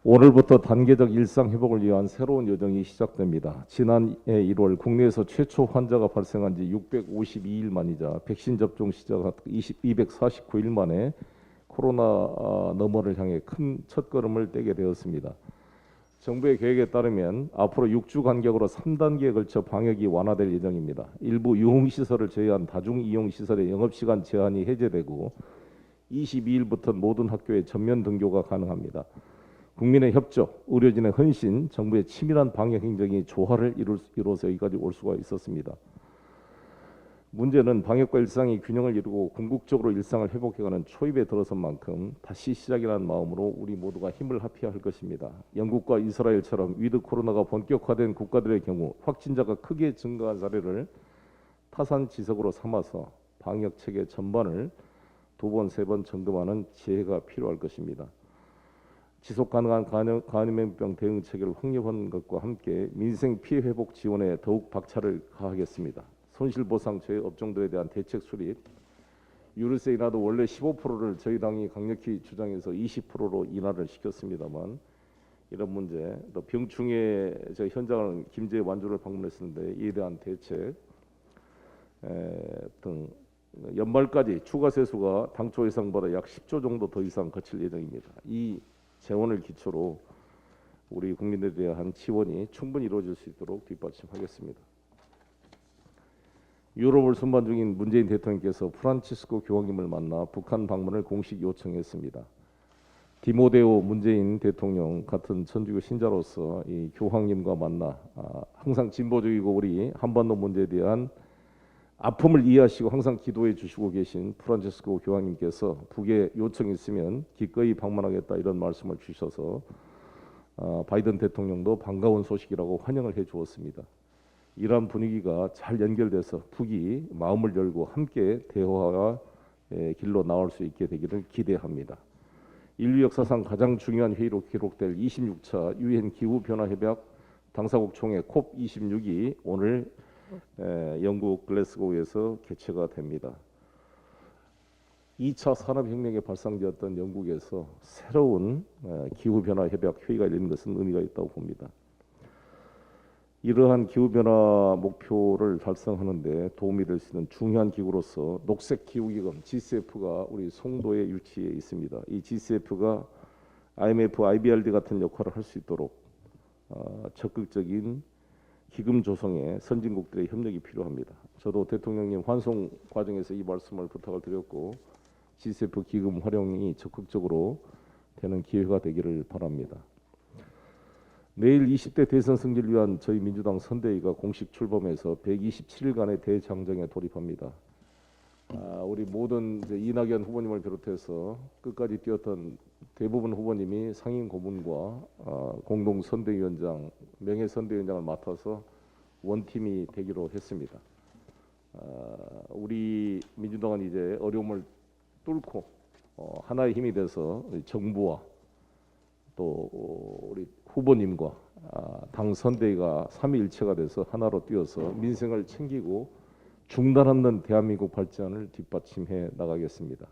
오늘부터 단계적 일상 회복을 위한 새로운 여정이 시작됩니다. 지난해 1월 국내에서 최초 환자가 발생한 지 652일 만이자 백신 접종 시작 249일 만에 코로나 너머를 향해 큰 첫걸음을 떼게 되었습니다. 정부의 계획에 따르면 앞으로 6주 간격으로 3단계에 걸쳐 방역이 완화될 예정입니다. 일부 유흥시설을 제외한 다중이용시설의 영업시간 제한이 해제되고 22일부터 모든 학교에 전면 등교가 가능합니다. 국민의 협조, 의료진의 헌신, 정부의 치밀한 방역 행정이 조화를 이루어서 여기까지 올 수가 있었습니다. 문제는 방역과 일상이 균형을 이루고 궁극적으로 일상을 회복해가는 초입에 들어선 만큼 다시 시작이라는 마음으로 우리 모두가 힘을 합해야 할 것입니다. 영국과 이스라엘처럼 위드 코로나가 본격화된 국가들의 경우 확진자가 크게 증가한 사례를 타산지석으로 삼아서 방역 체계 전반을 두 번, 세 번 점검하는 지혜가 필요할 것입니다. 지속 가능한 감염병 대응 체계를 확립하는 것과 함께 민생 피해 회복 지원에 더욱 박차를 가하겠습니다. 손실보상 저희 업종들에 대한 대책 수립, 유류세 인하도 원래 15%를 저희 당이 강력히 주장해서 20%로 인하를 시켰습니다만 이런 문제, 또 병충해 저 현장을 김제 완주를 방문했었는데 이에 대한 대책 등 연말까지 추가 세수가 당초 예상보다 약 10조 정도 더 이상 거칠 예정입니다. 이 재원을 기초로 우리 국민들에 대한 지원이 충분히 이루어질 수 있도록 뒷받침하겠습니다. 유럽을 순방 중인 문재인 대통령께서 프란치스코 교황님을 만나 북한 방문을 공식 요청했습니다. 디모데오 문재인 대통령 같은 천주교 신자로서 이 교황님과 만나 항상 진보적이고 우리 한반도 문제에 대한 아픔을 이해하시고 항상 기도해 주시고 계신 프란치스코 교황님께서 북에 요청이 있으면 기꺼이 방문하겠다 이런 말씀을 주셔서 바이든 대통령도 반가운 소식이라고 환영을 해 주었습니다. 이러한 분위기가 잘 연결돼서 북이 마음을 열고 함께 대화와 길로 나올 수 있게 되기를 기대합니다. 인류 역사상 가장 중요한 회의로 기록될 26차 유엔 기후변화협약 당사국 총회 COP26이 오늘 영국 글래스고에서 개최가 됩니다. 2차 산업혁명에 발상되었던 영국에서 새로운 기후변화협약 회의가 열리는 것은 의미가 있다고 봅니다. 이러한 기후변화 목표를 달성하는 데 도움이 될 수 있는 중요한 기구로서 녹색기후기금 GCF가 우리 송도에 유치해 있습니다. 이 GCF가 IMF, IBRD 같은 역할을 할 수 있도록 적극적인 기금 조성에 선진국들의 협력이 필요합니다. 저도 대통령님 환송 과정에서 이 말씀을 부탁을 드렸고 GCF 기금 활용이 적극적으로 되는 기회가 되기를 바랍니다. 내일 20대 대선 승리를 위한 저희 민주당 선대위가 공식 출범해서 127일간의 대장정에 돌입합니다. 우리 모든 이낙연 후보님을 비롯해서 끝까지 뛰었던 대부분 후보님이 상임 고문과 공동 선대위원장, 명예 선대위원장을 맡아서 원팀이 되기로 했습니다. 우리 민주당은 이제 어려움을 뚫고 하나의 힘이 돼서 정부와 또 우리 후보님과 당 선대위가 삼위일체가 돼서 하나로 뛰어서 민생을 챙기고 중단 없는 대한민국 발전을 뒷받침해 나가겠습니다.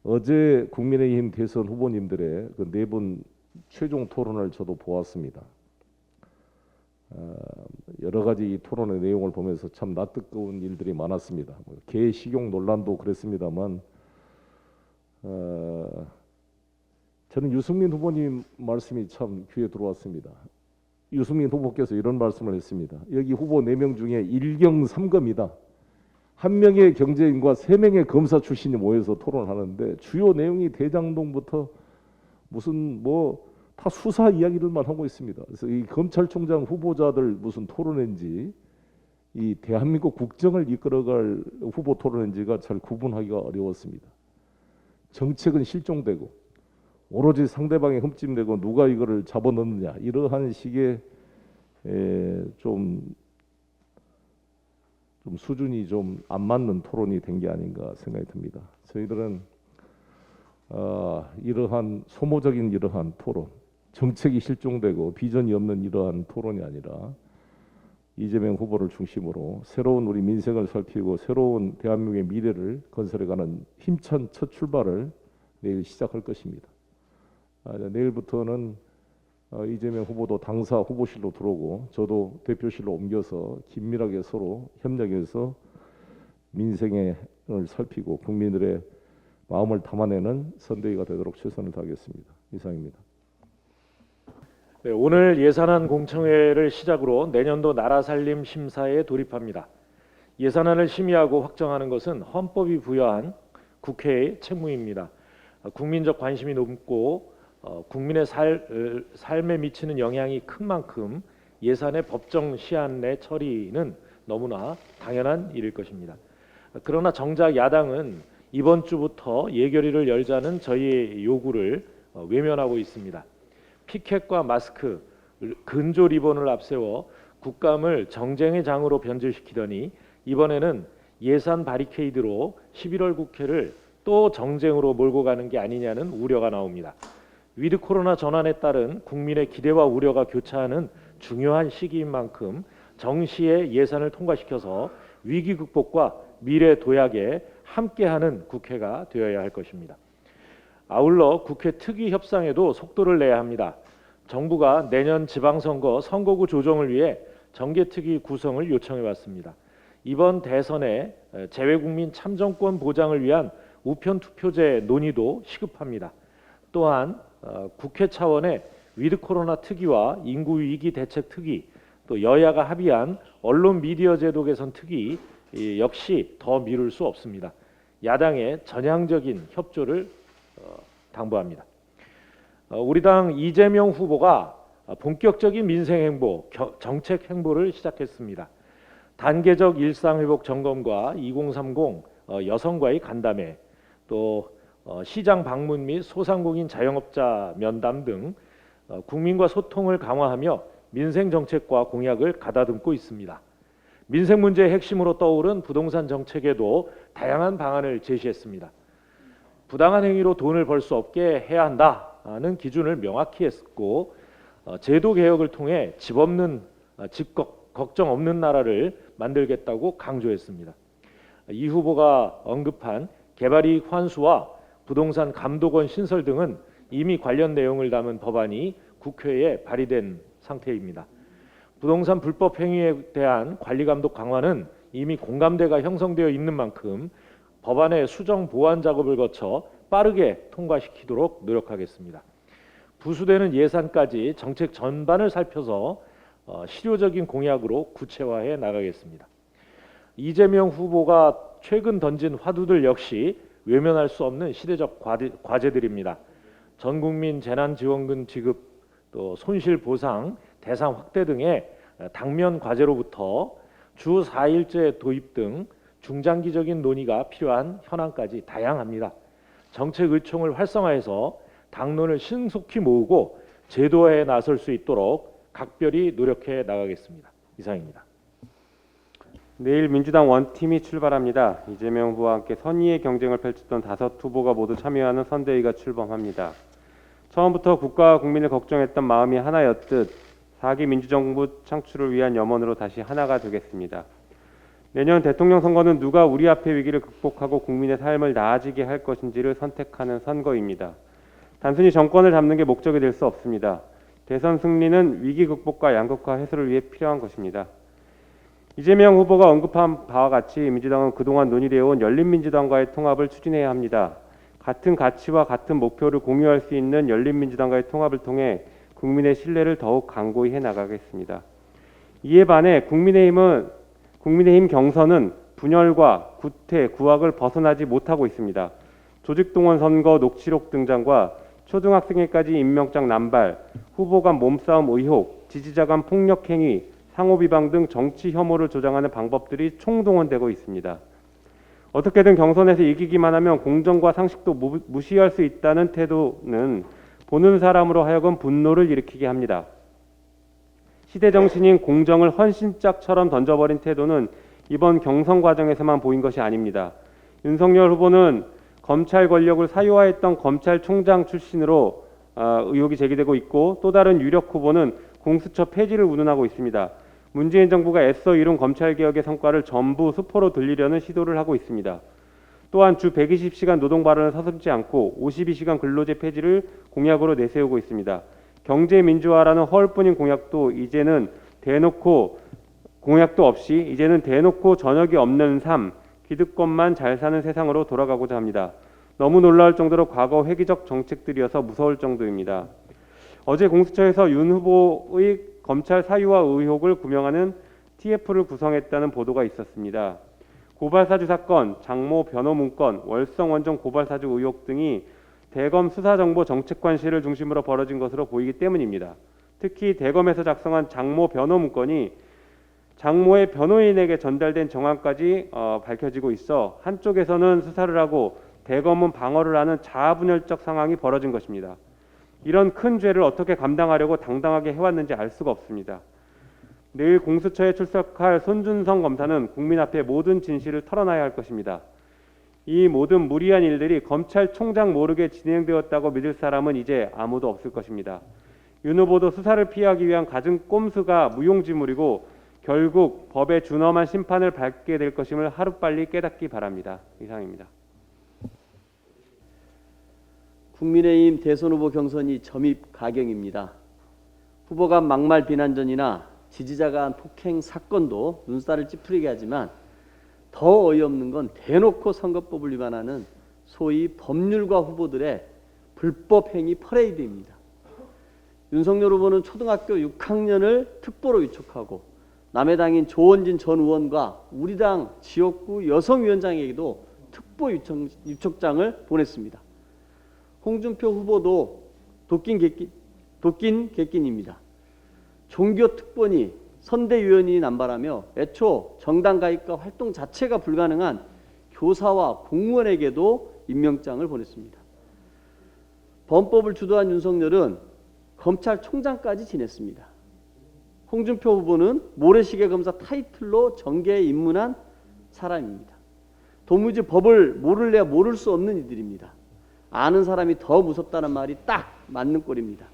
어제 국민의힘 대선 후보님들의 그 네 분 최종 토론을 저도 보았습니다. 여러 가지 이 토론의 내용을 보면서 참 낯뜨거운 일들이 많았습니다. 개 식용 논란도 그랬습니다만 저는 유승민 후보님 말씀이 참 귀에 들어왔습니다. 유승민 후보께서 이런 말씀을 했습니다. 여기 후보 4명 중에 1경 3검이다. 1명의 경제인과 3명의 검사 출신이 모여서 토론하는데 주요 내용이 대장동부터 무슨 다 수사 이야기들만 하고 있습니다. 그래서 이 검찰총장 후보자들 무슨 토론인지 이 대한민국 국정을 이끌어갈 후보 토론인지가 잘 구분하기가 어려웠습니다. 정책은 실종되고 오로지 상대방의 흠집내고 누가 이거를 잡아넣느냐 이러한 식의 좀 수준이 좀 안 맞는 토론이 된 게 아닌가 생각이 듭니다. 저희들은 이러한 소모적인 이러한 토론, 정책이 실종되고 비전이 없는 이러한 토론이 아니라 이재명 후보를 중심으로 새로운 우리 민생을 살피고 새로운 대한민국의 미래를 건설해가는 힘찬 첫 출발을 내일 시작할 것입니다. 내일부터는 이재명 후보도 당사 후보실로 들어오고 저도 대표실로 옮겨서 긴밀하게 서로 협력해서 민생을 살피고 국민들의 마음을 담아내는 선대위가 되도록 최선을 다하겠습니다. 이상입니다. 네, 오늘 예산안 공청회를 시작으로 내년도 나라 살림 심사에 돌입합니다. 예산안을 심의하고 확정하는 것은 헌법이 부여한 국회의 책무입니다. 국민적 관심이 높고 국민의 삶에 미치는 영향이 큰 만큼 예산의 법정 시한 내 처리는 너무나 당연한 일일 것입니다. 그러나 정작 야당은 이번 주부터 예결위를 열자는 저희의 요구를 외면하고 있습니다. 피켓과 마스크, 근조 리본을 앞세워 국감을 정쟁의 장으로 변질시키더니 이번에는 예산 바리케이드로 11월 국회를 또 정쟁으로 몰고 가는 게 아니냐는 우려가 나옵니다. 위드 코로나 전환에 따른 국민의 기대와 우려가 교차하는 중요한 시기인 만큼 정시에 예산을 통과시켜서 위기 극복과 미래 도약에 함께하는 국회가 되어야 할 것입니다. 아울러 국회 특위 협상에도 속도를 내야 합니다. 정부가 내년 지방선거 선거구 조정을 위해 정개특위 구성을 요청해 왔습니다. 이번 대선에 재외국민 참정권 보장을 위한 우편 투표제 논의도 시급합니다. 또한 국회 차원의 위드 코로나 특위와 인구 위기 대책 특위, 또 여야가 합의한 언론 미디어 제도 개선 특위 역시 더 미룰 수 없습니다. 야당의 전향적인 협조를 당부합니다. 우리 당 이재명 후보가 본격적인 민생 행보, 정책 행보를 시작했습니다. 단계적 일상회복 점검과 2030 여성과의 간담회, 또 시장 방문 및 소상공인 자영업자 면담 등 국민과 소통을 강화하며 민생 정책과 공약을 가다듬고 있습니다. 민생 문제의 핵심으로 떠오른 부동산 정책에도 다양한 방안을 제시했습니다. 부당한 행위로 돈을 벌 수 없게 해야 한다는 기준을 명확히 했고, 제도 개혁을 통해 집 걱정 없는 나라를 만들겠다고 강조했습니다. 이 후보가 언급한 개발이익 환수와 부동산 감독원 신설 등은 이미 관련 내용을 담은 법안이 국회에 발의된 상태입니다. 부동산 불법 행위에 대한 관리 감독 강화는 이미 공감대가 형성되어 있는 만큼 법안의 수정 보완 작업을 거쳐 빠르게 통과시키도록 노력하겠습니다. 부수되는 예산까지 정책 전반을 살펴서 실효적인 공약으로 구체화해 나가겠습니다. 이재명 후보가 최근 던진 화두들 역시 외면할 수 없는 시대적 과제들입니다. 전국민 재난지원금 지급, 또 손실보상 대상 확대 등의 당면 과제로부터 주 4일제 도입 등 중장기적인 논의가 필요한 현안까지 다양합니다. 정책 의총을 활성화해서 당론을 신속히 모으고 제도화에 나설 수 있도록 각별히 노력해 나가겠습니다. 이상입니다. 내일 민주당 원팀이 출발합니다. 이재명 후보와 함께 선의의 경쟁을 펼쳤던 5 후보가 모두 참여하는 선대위가 출범합니다. 처음부터 국가와 국민을 걱정했던 마음이 하나였듯 4기 민주정부 창출을 위한 염원으로 다시 하나가 되겠습니다. 내년 대통령 선거는 누가 우리 앞의 위기를 극복하고 국민의 삶을 나아지게 할 것인지를 선택하는 선거입니다. 단순히 정권을 잡는 게 목적이 될 수 없습니다. 대선 승리는 위기 극복과 양극화 해소를 위해 필요한 것입니다. 이재명 후보가 언급한 바와 같이 민주당은 그동안 논의되어 온 열린민주당과의 통합을 추진해야 합니다. 같은 가치와 같은 목표를 공유할 수 있는 열린민주당과의 통합을 통해 국민의 신뢰를 더욱 강고히 해나가겠습니다. 이에 반해 국민의힘 경선은 분열과 구태, 구악을 벗어나지 못하고 있습니다. 조직동원 선거, 녹취록 등장과 초등학생에까지 임명장 남발, 후보 간 몸싸움 의혹, 지지자 간 폭력 행위, 상호비방 등 정치 혐오를 조장하는 방법들이 총동원되고 있습니다. 어떻게든 경선에서 이기기만 하면 공정과 상식도 무시할 수 있다는 태도는 보는 사람으로 하여금 분노를 일으키게 합니다. 시대 정신인 공정을 헌신짝처럼 던져버린 태도는 이번 경선 과정에서만 보인 것이 아닙니다. 윤석열 후보는 검찰 권력을 사유화했던 검찰총장 출신으로 의혹이 제기되고 있고, 또 다른 유력 후보는 공수처 폐지를 운운하고 있습니다. 문재인 정부가 애써 이룬 검찰개혁의 성과를 전부 수포로 돌리려는 시도를 하고 있습니다. 또한 주 120시간 노동 발언을 서슴지 않고 52시간 근로제 폐지를 공약으로 내세우고 있습니다. 경제 민주화라는 허울뿐인 공약도 이제는 대놓고 공약도 없이 이제는 대놓고 저녁이 없는 삶, 기득권만 잘 사는 세상으로 돌아가고자 합니다. 너무 놀라울 정도로 과거 획기적 정책들이어서 무서울 정도입니다. 어제 공수처에서 윤 후보의 검찰 사유와 의혹을 규명하는 TF를 구성했다는 보도가 있었습니다. 고발사주 사건, 장모 변호 문건, 월성 원전 고발사주 의혹 등이 대검 수사정보 정책관실을 중심으로 벌어진 것으로 보이기 때문입니다. 특히 대검에서 작성한 장모 변호 문건이 장모의 변호인에게 전달된 정황까지 밝혀지고 있어 한쪽에서는 수사를 하고 대검은 방어를 하는 자아분열적 상황이 벌어진 것입니다. 이런 큰 죄를 어떻게 감당하려고 당당하게 해왔는지 알 수가 없습니다. 내일 공수처에 출석할 손준성 검사는 국민 앞에 모든 진실을 털어놔야 할 것입니다. 이 모든 무리한 일들이 검찰총장 모르게 진행되었다고 믿을 사람은 이제 아무도 없을 것입니다. 윤 후보도 수사를 피하기 위한 갖은 꼼수가 무용지물이고 결국 법에 준엄한 심판을 받게 될 것임을 하루빨리 깨닫기 바랍니다. 이상입니다. 국민의힘 대선 후보 경선이 점입 가경입니다. 후보가 막말 비난전이나 지지자가 한 폭행 사건도 눈살을 찌푸리게 하지만 더 어이없는 건 대놓고 선거법을 위반하는 소위 법률가 후보들의 불법 행위 퍼레이드입니다. 윤석열 후보는 초등학교 6학년을 특보로 위촉하고 남의 당인 조원진 전 의원과 우리 당 지역구 여성위원장에게도 특보 위촉장을 보냈습니다. 홍준표 후보도 도낀 객긴입니다. 종교 특보니 선대위원이 남발하며 애초 정당 가입과 활동 자체가 불가능한 교사와 공무원에게도 임명장을 보냈습니다. 범법을 주도한 윤석열은 검찰총장까지 지냈습니다. 홍준표 후보는 모래시계 검사 타이틀로 정계에 입문한 사람입니다. 도무지 법을 모를래야 모를 수 없는 이들입니다. 아는 사람이 더 무섭다는 말이 딱 맞는 꼴입니다.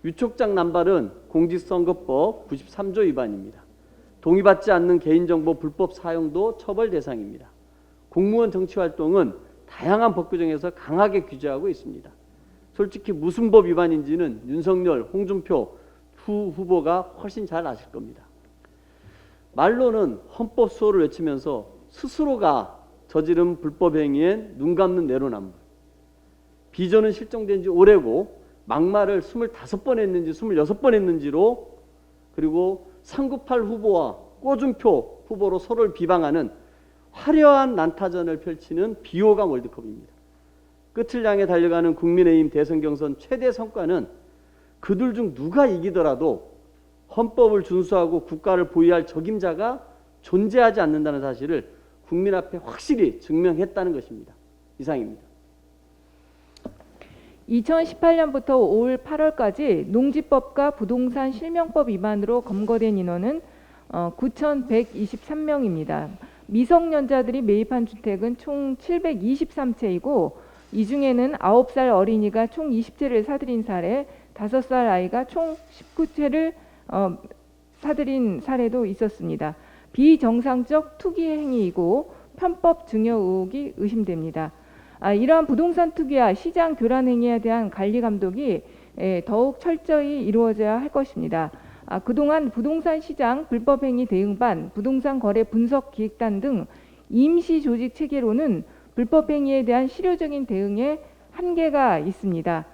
위촉장 남발은 공직선거법 93조 위반입니다. 동의받지 않는 개인정보 불법 사용도 처벌 대상입니다. 공무원 정치활동은 다양한 법 규정에서 강하게 규제하고 있습니다. 솔직히 무슨 법 위반인지는 윤석열, 홍준표 두 후보가 훨씬 잘 아실 겁니다. 말로는 헌법 수호를 외치면서 스스로가 저지른 불법 행위엔 눈 감는 내로남불. 비전은 실종된 지 오래고 막말을 25번 했는지 26번 했는지로 그리고 398 후보와 꼬준표 후보로 서로를 비방하는 화려한 난타전을 펼치는 비호감 월드컵입니다. 끝을 향해 달려가는 국민의힘 대선 경선 최대 성과는 그들 중 누가 이기더라도 헌법을 준수하고 국가를 보위할 적임자가 존재하지 않는다는 사실을 국민 앞에 확실히 증명했다는 것입니다. 이상입니다. 2018년부터 올 8월까지 농지법과 부동산 실명법 위반으로 검거된 인원은 9,123명입니다. 미성년자들이 매입한 주택은 총 723채이고 이 중에는 9살 어린이가 총 20채를 사들인 사례, 5살 아이가 총 19채를 사들인 사례도 있었습니다. 비정상적 투기 행위이고 편법 증여 의혹이 의심됩니다. 이러한 부동산 투기와 시장 교란 행위에 대한 관리 감독이 더욱 철저히 이루어져야 할 것입니다. 그동안 부동산 시장 불법 행위 대응반, 부동산 거래 분석 기획단 등 임시 조직 체계로는 불법 행위에 대한 실효적인 대응에 한계가 있습니다.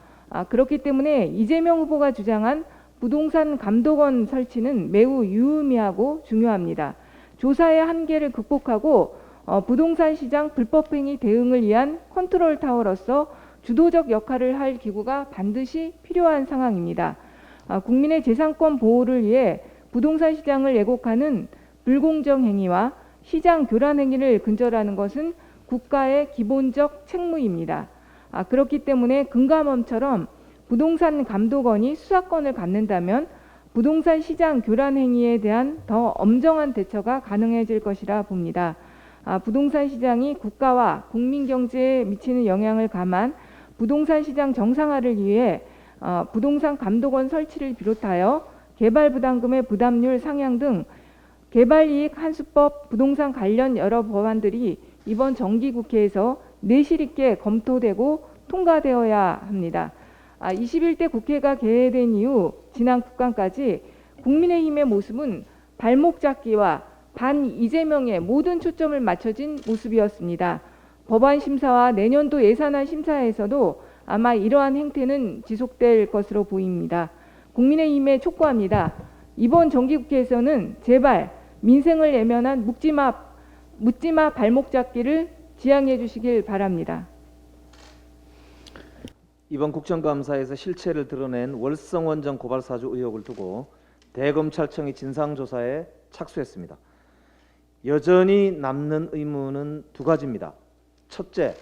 그렇기 때문에 이재명 후보가 주장한 부동산 감독원 설치는 매우 유의미하고 중요합니다. 조사의 한계를 극복하고 부동산 시장 불법 행위 대응을 위한 컨트롤 타워로서 주도적 역할을 할 기구가 반드시 필요한 상황입니다. 국민의 재산권 보호를 위해 부동산 시장을 왜곡하는 불공정 행위와 시장 교란 행위를 근절하는 것은 국가의 기본적 책무입니다. 그렇기 때문에 금감원처럼 부동산 감독원이 수사권을 갖는다면 부동산 시장 교란 행위에 대한 더 엄정한 대처가 가능해질 것이라 봅니다. 부동산 시장이 국가와 국민 경제에 미치는 영향을 감안 부동산 시장 정상화를 위해 부동산 감독원 설치를 비롯하여 개발 부담금의 부담률 상향 등 개발이익 환수법 부동산 관련 여러 법안들이 이번 정기국회에서 내실 있게 검토되고 통과되어야 합니다. 21대 국회가 개회된 이후 지난 국감까지 국민의힘의 모습은 발목 잡기와 반 이재명의 모든 초점을 맞춰진 모습이었습니다. 법안 심사와 내년도 예산안 심사에서도 아마 이러한 행태는 지속될 것으로 보입니다. 국민의힘에 촉구합니다. 이번 정기국회에서는 제발 민생을 예면한 묻지마 발목 잡기를 지양해 주시길 바랍니다. 이번 국정감사에서 실체를 드러낸 월성원전 고발 사주 의혹을 두고 대검찰청이 진상조사에 착수했습니다. 여전히 남는 의문은 두 가지입니다. 첫째,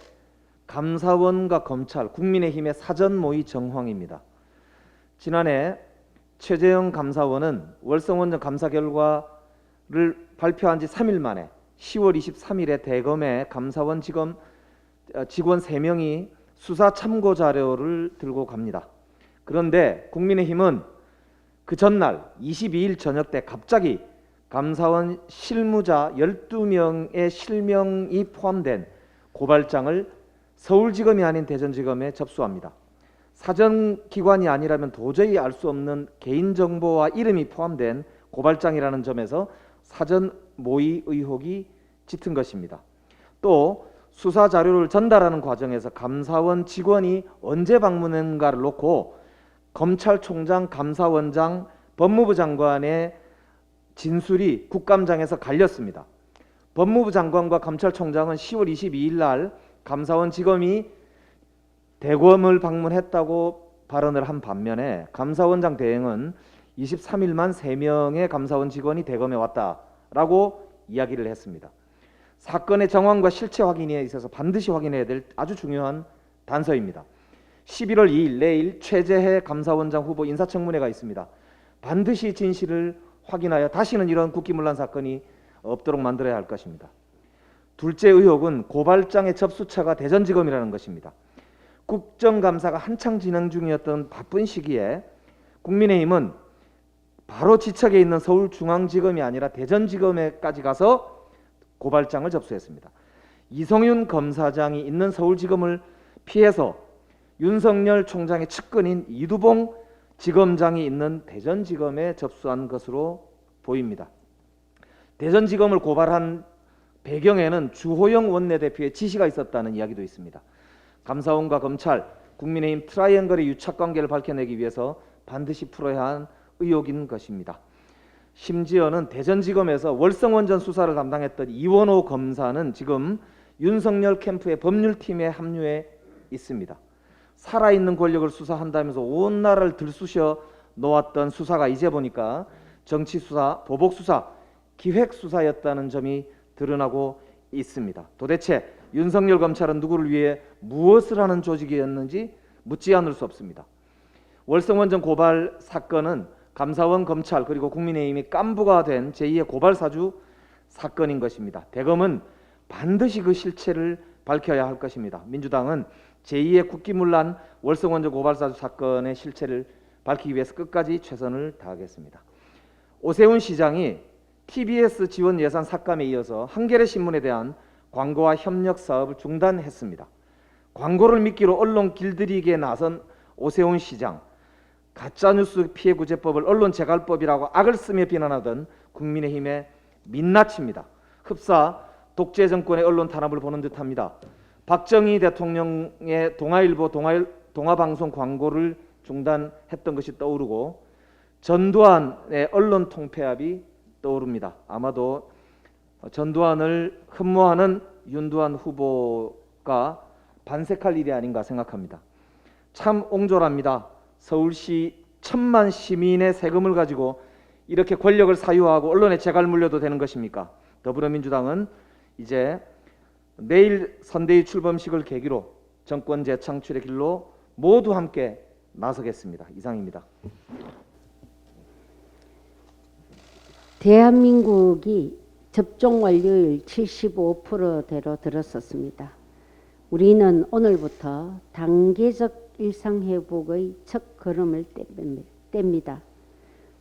감사원과 검찰, 국민의힘의 사전 모의 정황입니다. 지난해 최재형 감사원은 월성원전 감사 결과를 발표한 지 3일 만에 10월 23일에 대검의 감사원 직원 3명이 수사 참고 자료를 들고 갑니다. 그런데 국민의힘은 그 전날 22일 저녁 때 갑자기 감사원 실무자 12명의 실명이 포함된 고발장을 서울지검이 아닌 대전지검에 접수합니다. 사전기관이 아니라면 도저히 알 수 없는 개인정보와 이름이 포함된 고발장이라는 점에서 사전 모의 의혹이 짙은 것입니다. 또 수사 자료를 전달하는 과정에서 감사원 직원이 언제 방문했는가를 놓고 검찰총장, 감사원장, 법무부 장관의 진술이 국감장에서 갈렸습니다. 법무부 장관과 검찰총장은 10월 22일 날 감사원 직원이 대검을 방문했다고 발언을 한 반면에 감사원장 대행은 23일만 3명의 감사원 직원이 대검에 왔다라고 이야기를 했습니다. 사건의 정황과 실체 확인에 있어서 반드시 확인해야 될 아주 중요한 단서입니다. 11월 2일 내일 최재해 감사원장 후보 인사청문회가 있습니다. 반드시 진실을 확인하여 다시는 이런 국기문란 사건이 없도록 만들어야 할 것입니다. 둘째 의혹은 고발장의 접수처가 대전지검이라는 것입니다. 국정감사가 한창 진행 중이었던 바쁜 시기에 국민의힘은 바로 지척에 있는 서울중앙지검이 아니라 대전지검에까지 가서 고발장을 접수했습니다. 이성윤 검사장이 있는 서울지검을 피해서 윤석열 총장의 측근인 이두봉 지검장이 있는 대전지검에 접수한 것으로 보입니다. 대전지검을 고발한 배경에는 주호영 원내대표의 지시가 있었다는 이야기도 있습니다. 감사원과 검찰, 국민의힘 트라이앵글의 유착관계를 밝혀내기 위해서 반드시 풀어야 한 의혹인 것입니다. 심지어는 대전지검에서 월성원전 수사를 담당했던 이원호 검사는 지금 윤석열 캠프의 법률팀에 합류해 있습니다. 살아있는 권력을 수사한다면서 온 나라를 들쑤셔 놓았던 수사가 이제 보니까 정치수사, 보복수사, 기획수사였다는 점이 드러나고 있습니다. 도대체 윤석열 검찰은 누구를 위해 무엇을 하는 조직이었는지 묻지 않을 수 없습니다. 월성원전 고발 사건은 감사원, 검찰 그리고 국민의힘이 깐부가 된 제2의 고발사주 사건인 것입니다. 대검은 반드시 그 실체를 밝혀야 할 것입니다. 민주당은 제2의 국기문란 월성원전 고발사주 사건의 실체를 밝히기 위해서 끝까지 최선을 다하겠습니다. 오세훈 시장이 TBS 지원 예산 삭감에 이어서 한겨레 신문에 대한 광고와 협력 사업을 중단했습니다. 광고를 미끼로 언론 길들이기에 나선 오세훈 시장, 가짜뉴스 피해구제법을 언론재갈법이라고 악을 쓰며 비난하던 국민의힘의 민낯입니다. 흡사 독재 정권의 언론 탄압을 보는 듯합니다. 박정희 대통령의 동아일보 동아방송 광고를 중단했던 것이 떠오르고 전두환의 언론 통폐합이 떠오릅니다. 아마도 전두환을 흠모하는 윤두환 후보가 반색할 일이 아닌가 생각합니다. 참 옹졸합니다. 서울시 1,000만 시민의 세금을 가지고 이렇게 권력을 사유하고 언론에 재갈 물려도 되는 것입니까? 더불어민주당은 이제 내일 선대위 출범식을 계기로 정권 재창출의 길로 모두 함께 나서겠습니다. 이상입니다. 대한민국이 접종 완료율 75%대로 들었었습니다. 우리는 오늘부터 단계적 일상회복의 첫 걸음을 뗍니다.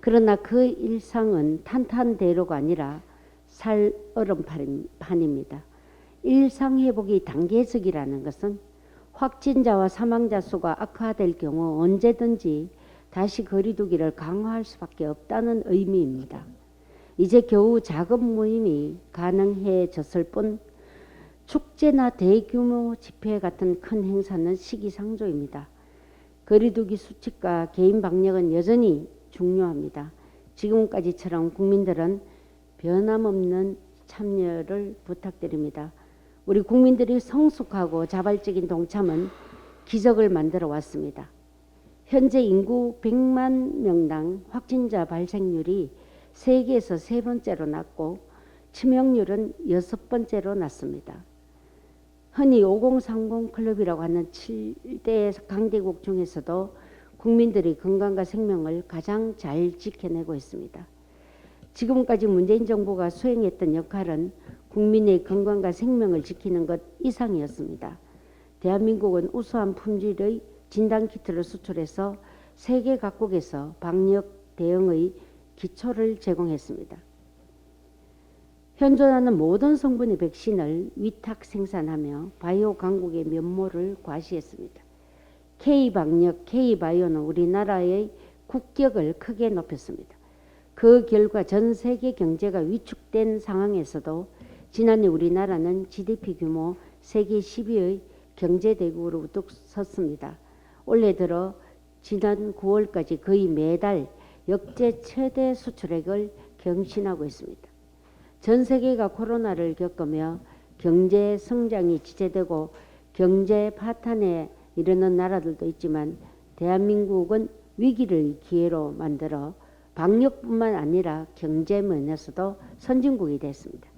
그러나 그 일상은 탄탄대로가 아니라 살얼음판입니다. 일상 회복이 단계적이라는 것은 확진자와 사망자 수가 악화될 경우 언제든지 다시 거리두기를 강화할 수밖에 없다는 의미입니다. 이제 겨우 작은 모임이 가능해졌을 뿐 축제나 대규모 집회 같은 큰 행사는 시기상조입니다. 거리두기 수칙과 개인 방역은 여전히 중요합니다. 지금까지처럼 국민들은 변함없는 참여를 부탁드립니다. 우리 국민들이 성숙하고 자발적인 동참은 기적을 만들어 왔습니다. 현재 인구 100만 명당 확진자 발생률이 세계에서 세 번째로 낮고 치명률은 6번째로 낮습니다. 흔히 5030 클럽이라고 하는 7대 강대국 중에서도 국민들이 건강과 생명을 가장 잘 지켜내고 있습니다. 지금까지 문재인 정부가 수행했던 역할은 국민의 건강과 생명을 지키는 것 이상이었습니다. 대한민국은 우수한 품질의 진단키트를 수출해서 세계 각국에서 방역 대응의 기초를 제공했습니다. 현존하는 모든 성분의 백신을 위탁 생산하며 바이오 강국의 면모를 과시했습니다. K방역, K바이오는 우리나라의 국격을 크게 높였습니다. 그 결과 전 세계 경제가 위축된 상황에서도 지난해 우리나라는 GDP 규모 세계 10위의 경제대국으로 우뚝 섰습니다. 올해 들어 지난 9월까지 거의 매달 역대 최대 수출액을 경신하고 있습니다. 전 세계가 코로나를 겪으며 경제 성장이 지체되고 경제 파탄에 이르는 나라들도 있지만 대한민국은 위기를 기회로 만들어 방역뿐만 아니라 경제 면에서도 선진국이 됐습니다.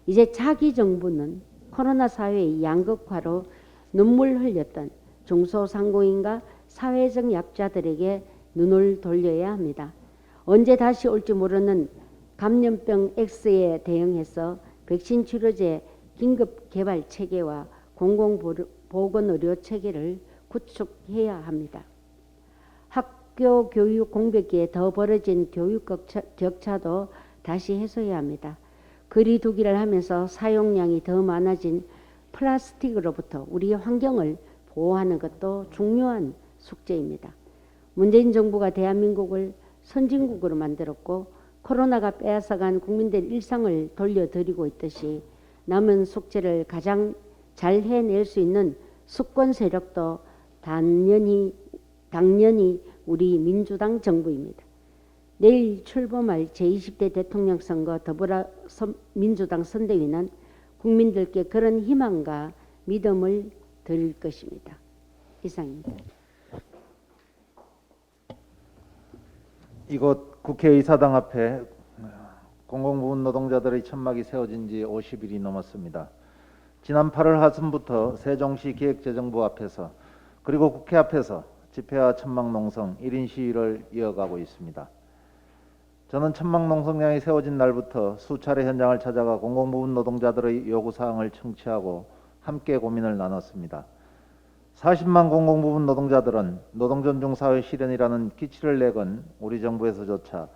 이제 차기 정부는 코로나 사회의 양극화로 눈물 흘렸던 중소상공인과 사회적 약자들에게 눈을 돌려야 합니다. 언제 다시 올지 모르는 감염병 X에 대응해서 백신 치료제 긴급 개발 체계와 공공보건의료 체계를 구축해야 합니다. 학교 교육 공백기에 더 벌어진 교육 격차도 다시 해소해야 합니다. 거리두기를 하면서 사용량이 더 많아진 플라스틱으로부터 우리 환경을 보호하는 것도 중요한 숙제입니다. 문재인 정부가 대한민국을 선진국으로 만들었고 코로나가 빼앗아간 국민들 일상을 돌려드리고 있듯이 남은 숙제를 가장 잘 해낼 수 있는 수권 세력도 당연히 우리 민주당 정부입니다. 내일 출범할 제20대 대통령 선거 더불어민주당 선대위는 국민들께 그런 희망과 믿음을 드릴 것입니다. 이상입니다. 이곳 국회의사당 앞에 공공부문 노동자들의 천막이 세워진 지 50일이 넘었습니다. 지난 8월 하순부터 세종시 기획재정부 앞에서 그리고 국회 앞에서 집회와 천막 농성 1인 시위를 이어가고 있습니다. 저는 천막 농성장이 세워진 날부터 수차례 현장을 찾아가 공공부문 노동자들의 요구사항을 청취하고 함께 고민을 나눴습니다. 40만 공공부문 노동자들은 노동존중 사회 실현이라는 기치를 내건 우리 정부에서조차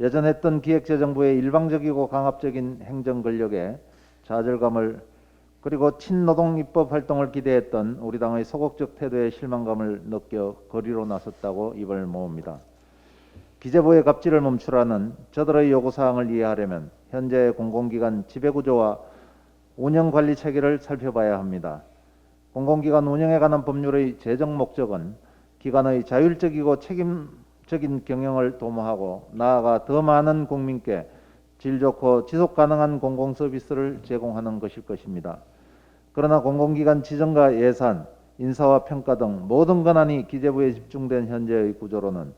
예전했던 기획재정부의 일방적이고 강압적인 행정 권력에 좌절감을 그리고 친노동 입법 활동을 기대했던 우리 당의 소극적 태도에 실망감을 느껴 거리로 나섰다고 입을 모읍니다. 기재부의 갑질을 멈추라는 저들의 요구사항을 이해하려면 현재의 공공기관 지배구조와 운영관리 체계를 살펴봐야 합니다. 공공기관 운영에 관한 법률의 제정 목적은 기관의 자율적이고 책임적인 경영을 도모하고 나아가 더 많은 국민께 질 좋고 지속 가능한 공공 서비스를 제공하는 것일 것입니다. 그러나 공공기관 지정과 예산, 인사와 평가 등 모든 권한이 기재부에 집중된 현재의 구조로는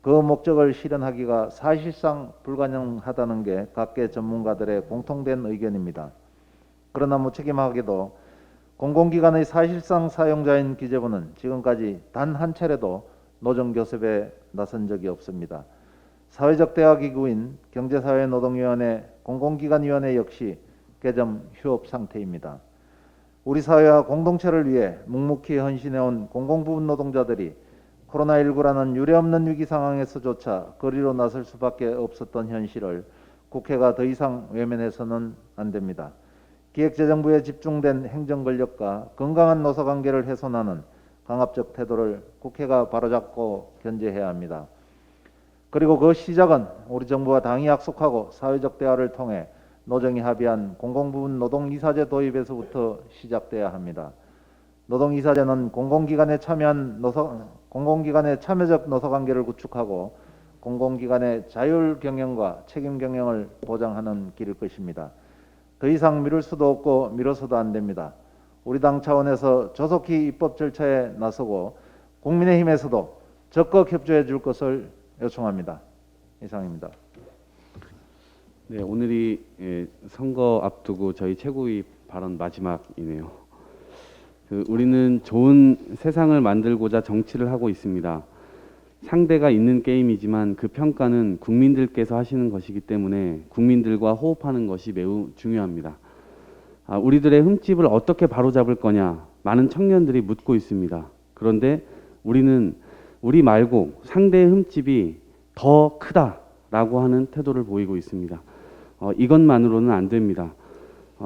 그 목적을 실현하기가 사실상 불가능하다는 게 각계 전문가들의 공통된 의견입니다. 그러나 무책임하게도 공공기관의 사실상 사용자인 기재부는 지금까지 단 한 차례도 노정교섭에 나선 적이 없습니다. 사회적 대화기구인 경제사회노동위원회 공공기관위원회 역시 개점 휴업 상태입니다. 우리 사회와 공동체를 위해 묵묵히 헌신해온 공공부문 노동자들이 코로나19라는 유례없는 위기 상황에서조차 거리로 나설 수밖에 없었던 현실을 국회가 더 이상 외면해서는 안 됩니다. 기획재정부의 집중된 행정 권력과 건강한 노사 관계를 훼손하는 강압적 태도를 국회가 바로잡고 견제해야 합니다. 그리고 그 시작은 우리 정부와 당이 약속하고 사회적 대화를 통해 노정이 합의한 공공부문 노동이사제 도입에서부터 시작돼야 합니다. 노동이사제는 공공기관에 참여적 노사관계를 구축하고 공공기관의 자율 경영과 책임 경영을 보장하는 길일 것입니다. 더 이상 미룰 수도 없고 미뤄서도 안 됩니다. 우리 당 차원에서 조속히 입법 절차에 나서고 국민의힘에서도 적극 협조해 줄 것을 요청합니다. 이상입니다. 네, 오늘이 선거 앞두고 저희 최고위 발언 마지막이네요. 우리는 좋은 세상을 만들고자 정치를 하고 있습니다. 상대가 있는 게임이지만 그 평가는 국민들께서 하시는 것이기 때문에 국민들과 호흡하는 것이 매우 중요합니다. 우리들의 흠집을 어떻게 바로잡을 거냐 많은 청년들이 묻고 있습니다. 그런데 우리는 우리 말고 상대의 흠집이 더 크다라고 하는 태도를 보이고 있습니다. 이것만으로는 안 됩니다.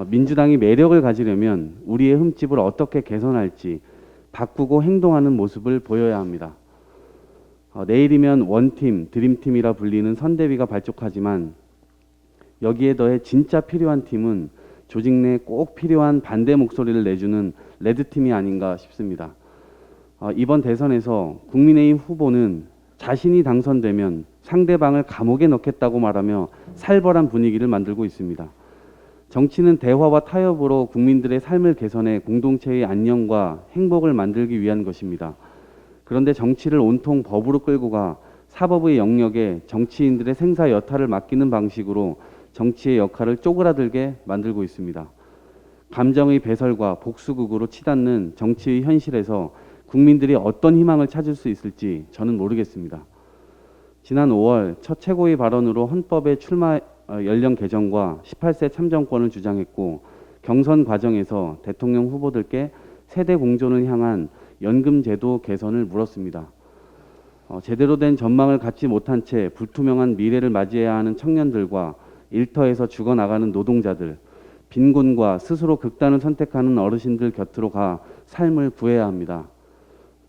민주당이 매력을 가지려면 우리의 흠집을 어떻게 개선할지 바꾸고 행동하는 모습을 보여야 합니다. 내일이면 원팀, 드림팀이라 불리는 선대위가 발족하지만 여기에 더해 진짜 필요한 팀은 조직 내 꼭 필요한 반대 목소리를 내주는 레드팀이 아닌가 싶습니다. 이번 대선에서 국민의힘 후보는 자신이 당선되면 상대방을 감옥에 넣겠다고 말하며 살벌한 분위기를 만들고 있습니다. 정치는 대화와 타협으로 국민들의 삶을 개선해 공동체의 안녕과 행복을 만들기 위한 것입니다. 그런데 정치를 온통 법으로 끌고 가 사법의 영역에 정치인들의 생사 여탈을 맡기는 방식으로 정치의 역할을 쪼그라들게 만들고 있습니다. 감정의 배설과 복수극으로 치닫는 정치의 현실에서 국민들이 어떤 희망을 찾을 수 있을지 저는 모르겠습니다. 지난 5월 첫 최고위 발언으로 헌법의 출마 연령 개정과 18세 참정권을 주장했고 경선 과정에서 대통령 후보들께 세대 공존을 향한 연금제도 개선을 물었습니다. 제대로 된 전망을 갖지 못한 채 불투명한 미래를 맞이해야 하는 청년들과 일터에서 죽어나가는 노동자들, 빈곤과 스스로 극단을 선택하는 어르신들 곁으로 가 삶을 구해야 합니다.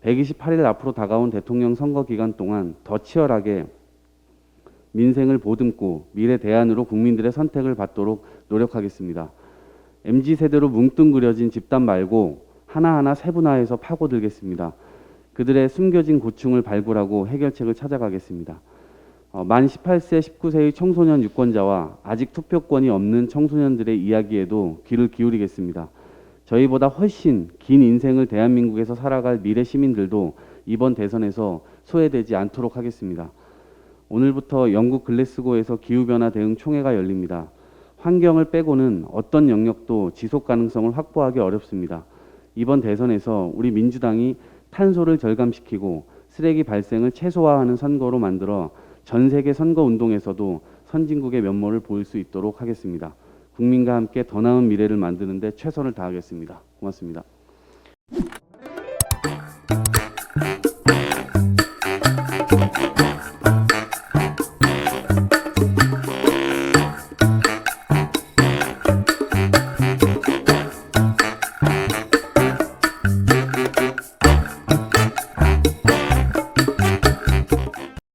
128일 앞으로 다가온 대통령 선거 기간 동안 더 치열하게 민생을 보듬고 미래 대안으로 국민들의 선택을 받도록 노력하겠습니다. MZ세대로 뭉뚱그려진 집단 말고 하나하나 세분화해서 파고들겠습니다. 그들의 숨겨진 고충을 발굴하고 해결책을 찾아가겠습니다. 만 18세, 19세의 청소년 유권자와 아직 투표권이 없는 청소년들의 이야기에도 귀를 기울이겠습니다. 저희보다 훨씬 긴 인생을 대한민국에서 살아갈 미래 시민들도 이번 대선에서 소외되지 않도록 하겠습니다. 오늘부터 영국 글래스고에서 기후변화 대응 총회가 열립니다. 환경을 빼고는 어떤 영역도 지속 가능성을 확보하기 어렵습니다. 이번 대선에서 우리 민주당이 탄소를 절감시키고 쓰레기 발생을 최소화하는 선거로 만들어 전 세계 선거 운동에서도 선진국의 면모를 보일 수 있도록 하겠습니다. 국민과 함께 더 나은 미래를 만드는 데 최선을 다하겠습니다. 고맙습니다.